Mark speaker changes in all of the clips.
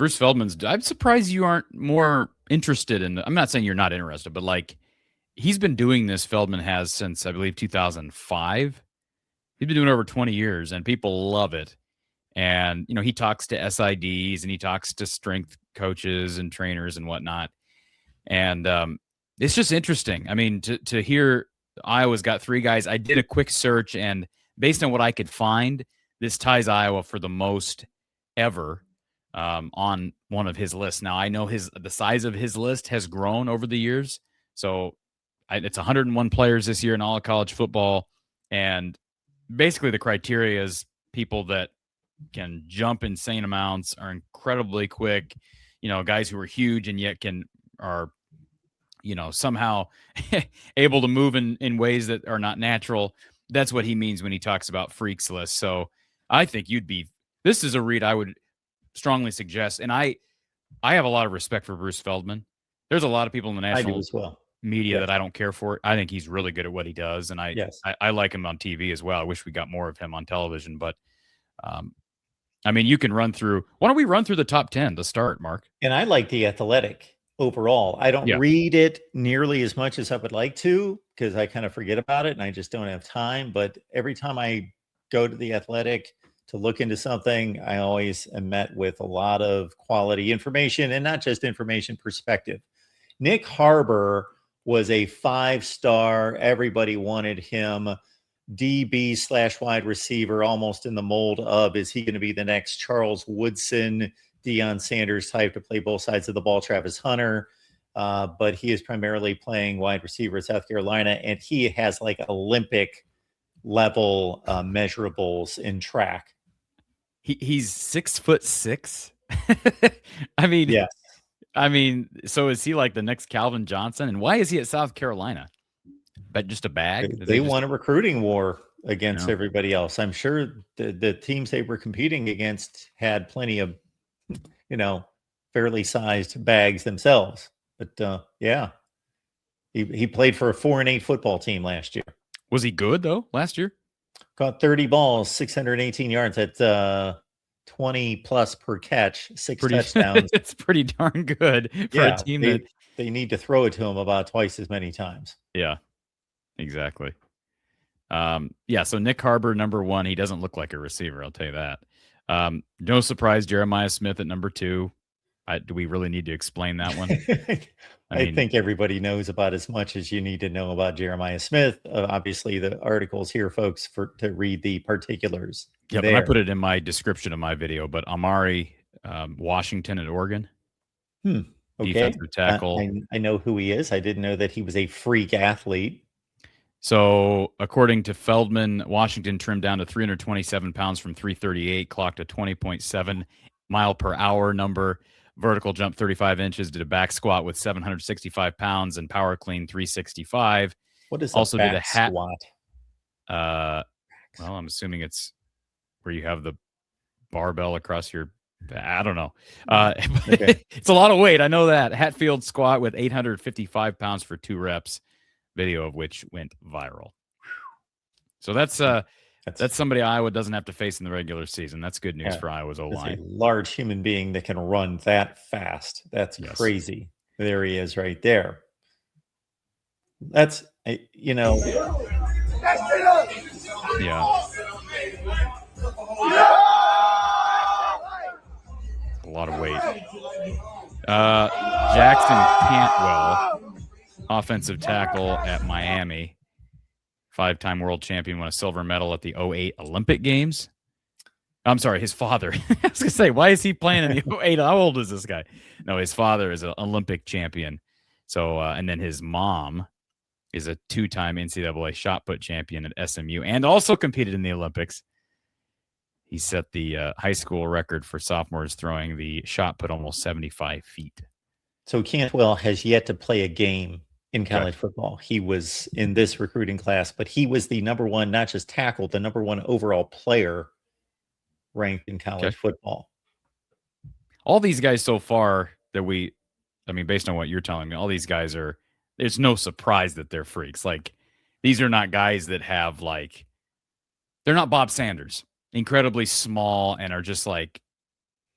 Speaker 1: Bruce Feldman's. I'm surprised you aren't more interested in. I'm not saying you're not interested, but like he's been doing this. Feldman has since I believe 2005. He's been doing it over 20 years, and people love it. And he talks to SIDs and he talks to strength coaches and trainers and whatnot. And it's just interesting. I mean, to hear Iowa's got 3 guys. I did a quick search, and based on what I could find, this ties Iowa for the most ever on one of his lists. Now, I know the size of his list has grown over the years. So it's 101 players this year in all of college football. And basically the criteria is people that can jump insane amounts, are incredibly quick, guys who are huge and yet are somehow able to move in ways that are not natural. That's what he means when he talks about freaks list. So I think this is a read I would strongly suggest. And I have a lot of respect for Bruce Feldman. There's a lot of people in the national media that I don't care for. I think he's really good at what he does. And I like him on TV as well. I wish we got more of him on television, but I mean, you can why don't we run through the top 10 to start, Mark?
Speaker 2: And I like The Athletic overall. I don't read it nearly as much as I would like to because I kind of forget about it and I just don't have time. But every time I go to The Athletic to look into something, I always am met with a lot of quality information and not just information, perspective. Nick Harbor was a 5-star. Everybody wanted him. DB/wide receiver, almost in the mold of, is he going to be the next Charles Woodson, Deion Sanders type to play both sides of the ball, Travis Hunter? But he is primarily playing wide receiver at South Carolina, and he has like Olympic level measurables in track.
Speaker 1: He's 6'6". I mean,
Speaker 2: yes.
Speaker 1: I mean, so is he like the next Calvin Johnson? And why is he at South Carolina? But just a bag?
Speaker 2: They won a recruiting war against everybody else. I'm sure the teams they were competing against had plenty of, fairly sized bags themselves. But he played for a 4-8 football team last year.
Speaker 1: Was he good though last year?
Speaker 2: Caught 30 balls, 618 yards at 20 plus per catch, 6 touchdowns.
Speaker 1: It's pretty darn good for a team that
Speaker 2: they need to throw it to him about twice as many times.
Speaker 1: Yeah. Exactly. So Nick Harbor, number 1, he doesn't look like a receiver, I'll tell you that. No surprise, Jeremiah Smith at number 2. Do we really need to explain that one?
Speaker 2: I think everybody knows about as much as you need to know about Jeremiah Smith. Obviously, the article's here, folks, to read the particulars.
Speaker 1: Yeah, but I put it in my description of my video, but Amari Washington at Oregon.
Speaker 2: Okay.
Speaker 1: Defensive tackle.
Speaker 2: I know who he is. I didn't know that he was a freak athlete.
Speaker 1: So, according to Feldman, Washington trimmed down to 327 pounds from 338, clocked a 20.7 mile per hour number, vertical jump 35 inches, did a back squat with 765 pounds and power clean 365.
Speaker 2: What is also did a hat squat?
Speaker 1: Well, I'm assuming it's where you have the barbell across your. I don't know. Okay. It's a lot of weight. I know that. Hatfield squat with 855 pounds for 2 reps. Video of which went viral. So that's somebody Iowa doesn't have to face in the regular season. That's good news for Iowa's O-line.
Speaker 2: A large human being that can run that fast. That's crazy. There he is right there. That's,
Speaker 1: Yeah. A lot of weight. Jackson Cantwell, offensive tackle at Miami, 5-time world champion, won a silver medal at the 2008 Olympic Games. I'm sorry, his father. I was going to say, why is he playing in the 2008? How old is this guy? No, his father is an Olympic champion. So, and then his mom is a 2-time NCAA shot put champion at SMU and also competed in the Olympics. He set the high school record for sophomores throwing the shot put almost 75 feet.
Speaker 2: So Cantwell has yet to play a game in college football. He was in this recruiting class, but he was the number 1, not just tackle, the number 1 overall player ranked in college football.
Speaker 1: All these guys so far that based on what you're telling me, all these guys there's no surprise that they're freaks. Like, these are not guys that have they're not Bob Sanders, incredibly small and are just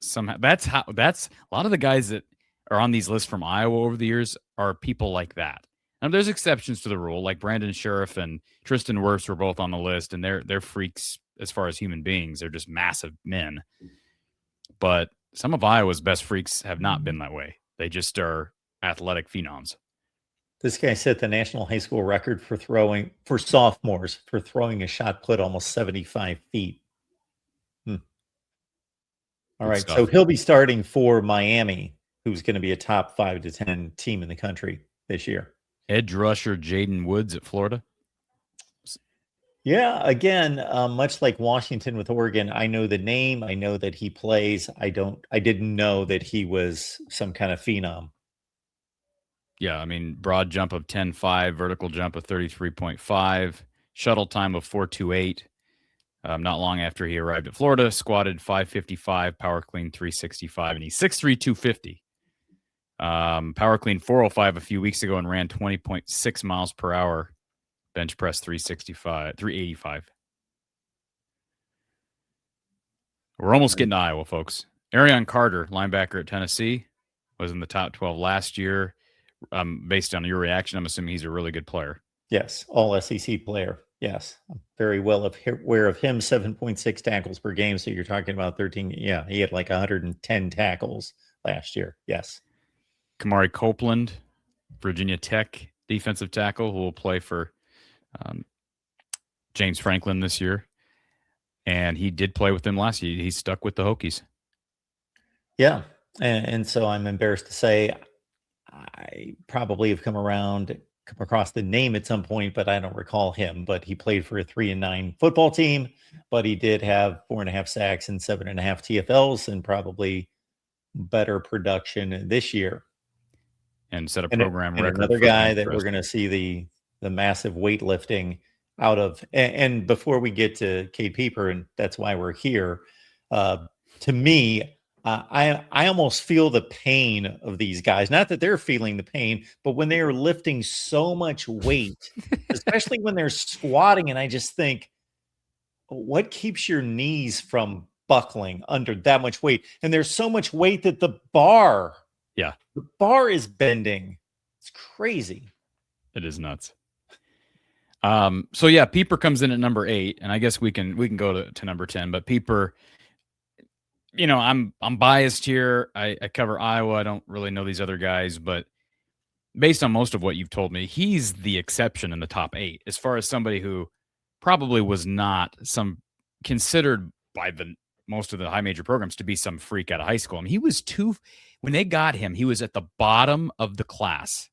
Speaker 1: somehow that's a lot of the guys that are on these lists from Iowa over the years are people like that. Now there's exceptions to the rule, like Brandon Sheriff and Tristan Wirfs were both on the list, and they're freaks as far as human beings. They're just massive men. But some of Iowa's best freaks have not been that way. They just are athletic phenoms.
Speaker 2: This guy set the national high school record for sophomores for throwing a shot put almost 75 feet. All right.
Speaker 1: Stuff.
Speaker 2: So he'll be starting for Miami, who's going to be a top 5 to 10 team in the country this year.
Speaker 1: Edge rusher Jaden Woods at Florida.
Speaker 2: Yeah, again, much like Washington with Oregon, I know the name. I know that he plays. I didn't know that he was some kind of phenom.
Speaker 1: Yeah, I mean, broad jump of 10.5, vertical jump of 33.5, shuttle time of 4.28. Not long after he arrived at Florida, squatted 555, power clean 365, and he's 6'3", 250. Power clean 405 a few weeks ago and ran 20.6 miles per hour. Bench press 385. We're almost getting to Iowa, folks. Arion Carter, linebacker at Tennessee, was in the top 12 last year. Based on your reaction, I'm assuming he's a really good player.
Speaker 2: Yes, all SEC player. Yes, I'm very well aware of him. 7.6 tackles per game. So you're talking about 13. Yeah, he had like 110 tackles last year. Yes.
Speaker 1: Kamari Copeland, Virginia Tech defensive tackle, who will play for James Franklin this year. And he did play with them last year. He stuck with the Hokies.
Speaker 2: Yeah. And so I'm embarrassed to say I probably have come across the name at some point, but I don't recall him. But he played for a 3-9 football team, but he did have 4.5 sacks and 7.5 TFLs and probably better production this year.
Speaker 1: And set a program record.
Speaker 2: Another guy that we're going to see the massive weightlifting out of. And before we get to Cade Pieper, and that's why we're here, to me, I almost feel the pain of these guys. Not that they're feeling the pain, but when they are lifting so much weight, especially when they're squatting, and I just think, what keeps your knees from buckling under that much weight? And there's so much weight that the bar is bending. It's crazy.
Speaker 1: It is nuts. So yeah, Pieper comes in at number 8, and I guess we can go to number 10. But Pieper, you know, I'm biased here. I cover Iowa. I don't really know these other guys, but based on most of what you've told me, he's the exception in the top 8 as far as somebody who probably was not considered by most of the high major programs to be some freak out of high school. I mean, he was when they got him, he was at the bottom of the class.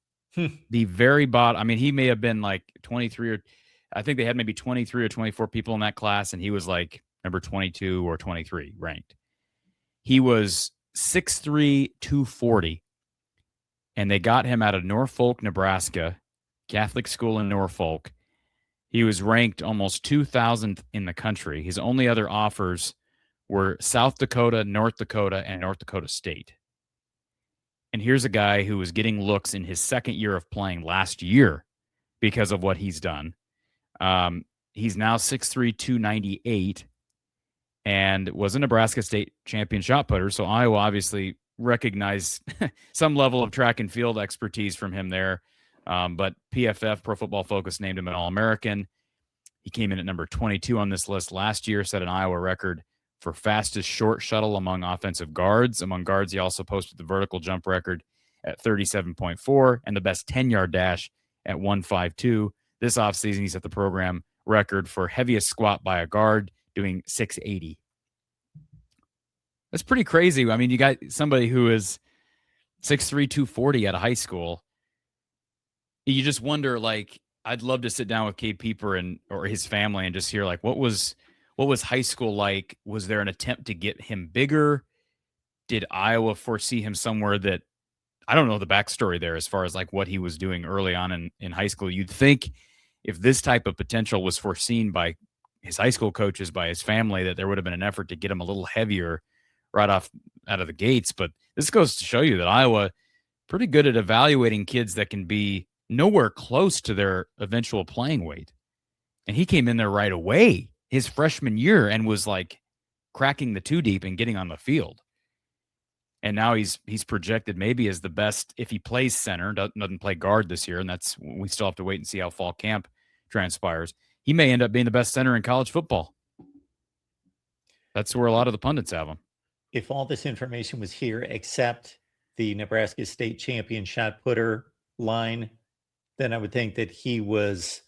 Speaker 1: The very bottom. I mean, he may have been like 23 or I think they had maybe 23 or 24 people in that class, and he was like number 22 or 23 ranked. He was 6'3", 240, and they got him out of Norfolk, Nebraska, Catholic school in Norfolk. He was ranked almost 2,000th in the country. His only other offers were South Dakota, North Dakota, and North Dakota State. And here's a guy who was getting looks in his second year of playing last year because of what he's done. He's now 6'3", 298, and was a Nebraska State champion shot putter. So Iowa obviously recognized some level of track and field expertise from him there. But PFF, Pro Football Focus, named him an All-American. He came in at number 22 on this list last year, set an Iowa record for fastest short shuttle among offensive guards. Among guards, he also posted the vertical jump record at 37.4 and the best 10-yard dash at 152. This offseason, he set the program record for heaviest squat by a guard, doing 680. That's pretty crazy. I mean, you got somebody who is 6'3", 240 out of high school. You just wonder, like, I'd love to sit down with Cade Pieper or his family and just hear, like, what was high school like? Was there an attempt to get him bigger? Did Iowa foresee him somewhere that, I don't know the backstory there as far as like what he was doing early on in high school. You'd think if this type of potential was foreseen by his high school coaches, by his family, that there would have been an effort to get him a little heavier right out of the gates. But this goes to show you that Iowa pretty good at evaluating kids that can be nowhere close to their eventual playing weight. And he came in there right away his freshman year and was like cracking the 2 deep and getting on the field. and now he's projected maybe as the best if he plays center, doesn't play guard this year, and that's we still have to wait and see how fall camp transpires. He may end up being the best center in college football. That's where a lot of the pundits have him.
Speaker 2: If all this information was here except the Nebraska State champion shot putter line, then I would think that he was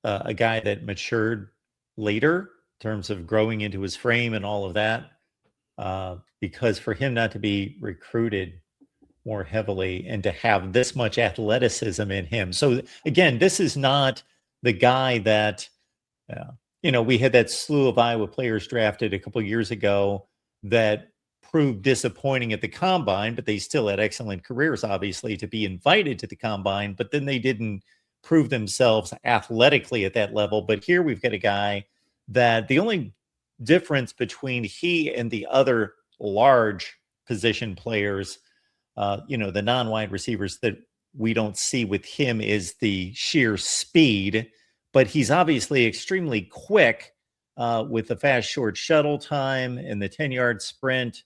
Speaker 2: a guy that matured later in terms of growing into his frame and all of that. Because for him not to be recruited more heavily and to have this much athleticism in him. So again, this is not the guy that, we had that slew of Iowa players drafted a couple of years ago that proved disappointing at the combine, but they still had excellent careers, obviously, to be invited to the combine, but then they didn't prove themselves athletically at that level. But here we've got a guy that the only difference between he and the other large position players, the non-wide receivers that we don't see with him is the sheer speed, but he's obviously extremely quick with the fast short shuttle time and the 10-yard sprint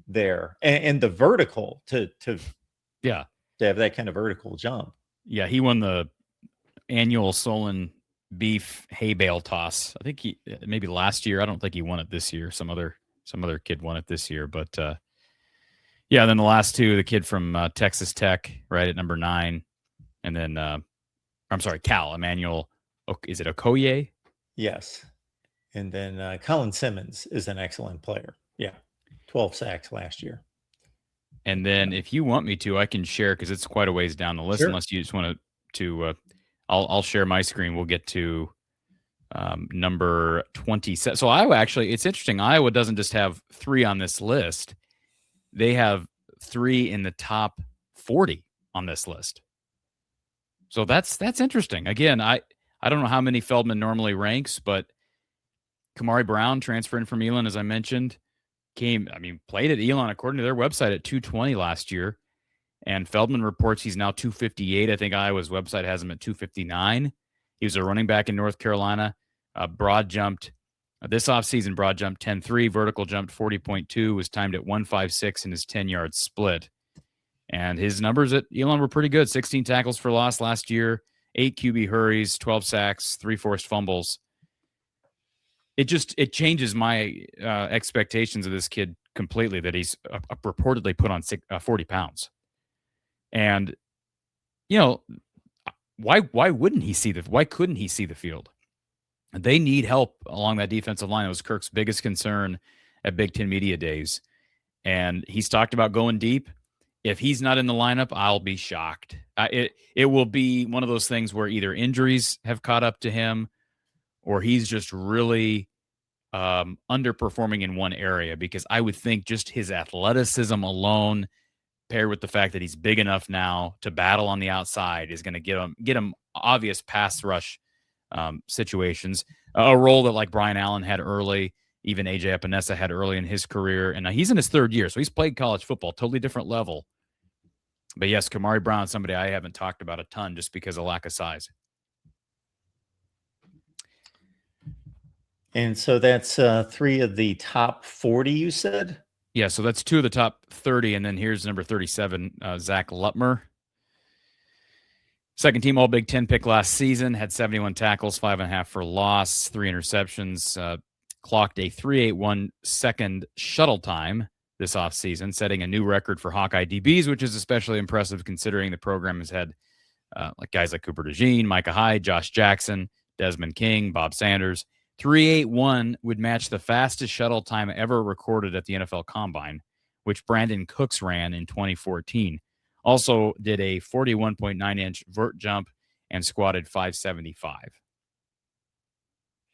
Speaker 2: there and the vertical to have that kind of vertical jump.
Speaker 1: Yeah, he won the annual Solon beef hay bale toss. I think he maybe last year. I don't think he won it this year. Some other kid won it this year, but then the last two, the kid from Texas Tech, right at number 9, and then I'm sorry, Cal Emmanuel. Is it Okoye?
Speaker 2: Yes, and then Colin Simmons is an excellent player. Yeah, 12 sacks last year.
Speaker 1: And then if you want me to, I can share because it's quite a ways down the list. Sure. Unless you just want to I'll share my screen. We'll get to number 20. So Iowa actually, it's interesting. Iowa doesn't just have 3 on this list. They have 3 in the top 40 on this list. So that's interesting. Again, I don't know how many Feldman normally ranks, but Kamari Brown transferring from Elon, as I mentioned, played at Elon according to their website at 220 last year. And Feldman reports he's now 258. I think Iowa's website has him at 259. He was a running back in North Carolina. Broad jumped this offseason, broad jumped 10.3, vertical jumped 40.2, was timed at 156 in his 10-yard split. And his numbers at Elon were pretty good. 16 tackles for loss last year, 8 QB hurries, 12 sacks, 3 forced fumbles. It changes my expectations of this kid completely that he's reportedly put on 40 pounds. And, why couldn't he see the field? They need help along that defensive line. It was Kirk's biggest concern at Big Ten Media Days. And he's talked about going deep. If he's not in the lineup, I'll be shocked. It will be one of those things where either injuries have caught up to him or he's just really underperforming in one area, because I would think just his athleticism alone, paired with the fact that he's big enough now to battle on the outside, is going to get him obvious pass rush situations, a role that like Brian Allen had early, even AJ Epinesa had early in his career. And now he's in his 3rd year, so he's played college football, totally different level. But yes, Kamari Brown, somebody I haven't talked about a ton just because of lack of size.
Speaker 2: And so that's 3 of the top 40, you said?
Speaker 1: Yeah, so that's 2 of the top 30, and then here's number 37, Zach Lutmer. Second team All Big Ten pick last season, had 71 tackles, 5.5 for loss, 3 interceptions, clocked a 3.81 second shuttle time this offseason, setting a new record for Hawkeye DBs, which is especially impressive considering the program has had guys like Cooper DeJean, Micah Hyde, Josh Jackson, Desmond King, Bob Sanders. 3.81 would match the fastest shuttle time ever recorded at the NFL Combine, which Brandon Cooks ran in 2014. Also did a 41.9-inch vert jump and squatted 575.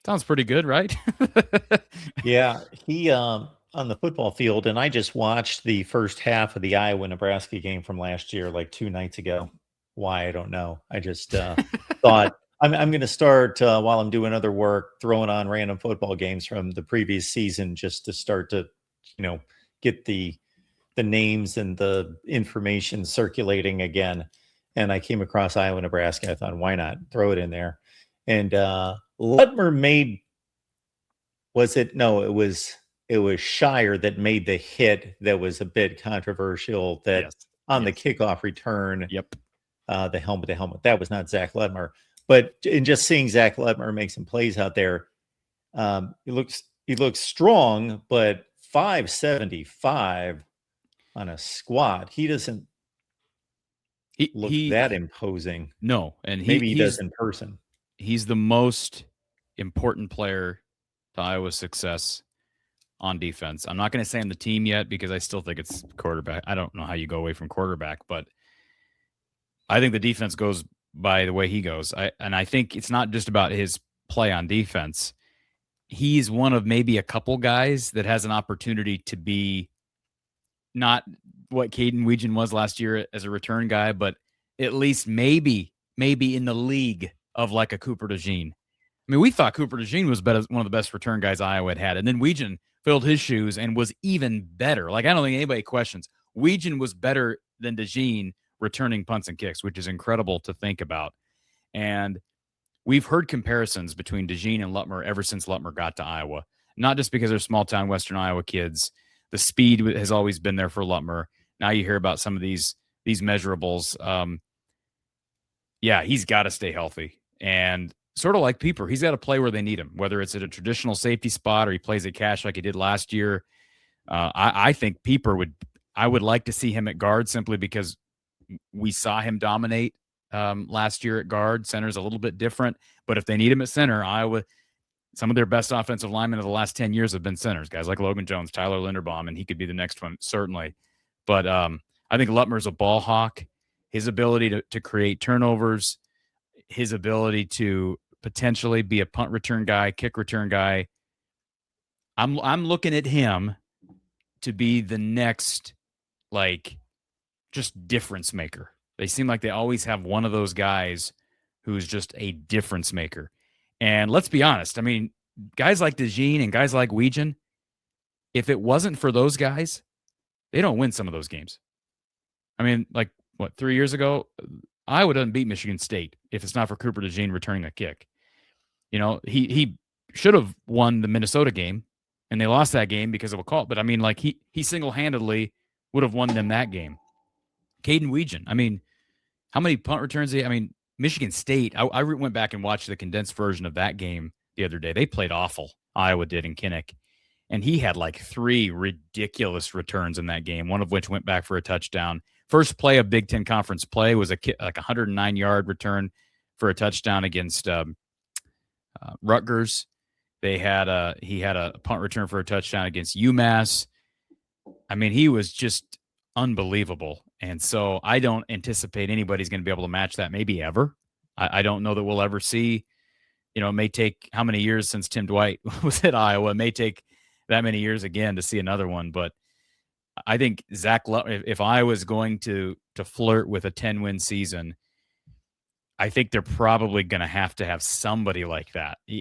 Speaker 1: Sounds pretty good, right?
Speaker 2: Yeah, he on the football field, and I just watched the first half of the Iowa-Nebraska game from last year, like 2 nights ago. Why, I don't know. I just thought I'm going to start while I'm doing other work, throwing on random football games from the previous season just to start to, get the names and the information circulating again. And I came across Iowa, Nebraska. I thought, why not throw it in there? And Lutmer made, it it was Shire that made the hit that was a bit controversial that
Speaker 1: Yes.
Speaker 2: on the
Speaker 1: Yes.
Speaker 2: kickoff return,
Speaker 1: Yep.
Speaker 2: the helmet to helmet. That was not Zach Letmer. But in just seeing Zach Letmer make some plays out there, he looks strong, but 575 on a squat, he doesn't look that imposing.
Speaker 1: No, and
Speaker 2: Maybe he does in person.
Speaker 1: He's the most important player to Iowa's success on defense. I'm not going to say on the team yet because I still think it's quarterback. I don't know how you go away from quarterback, but I think the defense goes by the way he goes. I think it's not just about his play on defense. He's one of maybe a couple guys that has an opportunity to be not what Caden Weegan was last year as a return guy, but at least maybe in the league of like a Cooper DeJean. I mean, we thought Cooper DeJean was one of the best return guys Iowa had, and then Weegan filled his shoes and was even better. Like, I don't think anybody questions. Weegan was better than DeJean returning punts and kicks, which is incredible to think about. And we've heard comparisons between DeJean and Lutmer ever since Lutmer got to Iowa, not just because they're small-town Western Iowa kids. The speed has always been there for Lutmer. Now you hear about some of these measurables. Yeah, he's got to stay healthy. And sort of like Pieper, he's got to play where they need him, whether it's at a traditional safety spot or he plays at cash like he did last year. I think Pieper I would like to see him at guard simply because we saw him dominate last year at guard. Center's a little bit different, but if they need him at center, Iowa, some of their best offensive linemen of the last 10 years have been centers, guys like Logan Jones, Tyler Linderbaum, and he could be the next one, certainly. But I think Lutmer's a ball hawk. His ability to create turnovers, his ability to potentially be a punt return guy, kick return guy. I'm looking at him to be the next, like, just difference maker. They seem like they always have one of those guys who's just a difference maker. And let's be honest. I mean, guys like DeJean and guys like Weegan, if it wasn't for those guys, they don't win some of those games. I mean, like, 3 years ago, Iowa doesn't beat Michigan State if it's not for Cooper DeJean returning a kick. You know, he should have won the Minnesota game, and they lost that game because of a call. But, I mean, like, he single-handedly would have won them that game. Caden Weegan, I mean, how many punt returns? Michigan State, I went back and watched the condensed version of that game the other day. They played awful. Iowa did in Kinnick. And he had like 3 ridiculous returns in that game, one of which went back for a touchdown. First play of Big Ten Conference play was like a 109-yard return for a touchdown against Rutgers. He had a punt return for a touchdown against UMass. I mean, he was just unbelievable. And so I don't anticipate anybody's going to be able to match that, maybe ever. I don't know that we'll ever see. You know, it may take how many years since Tim Dwight was at Iowa. It may take that many years again to see another one. But I think Zach, if Iowa's going to flirt with a 10-win season, I think they're probably going to have somebody like that.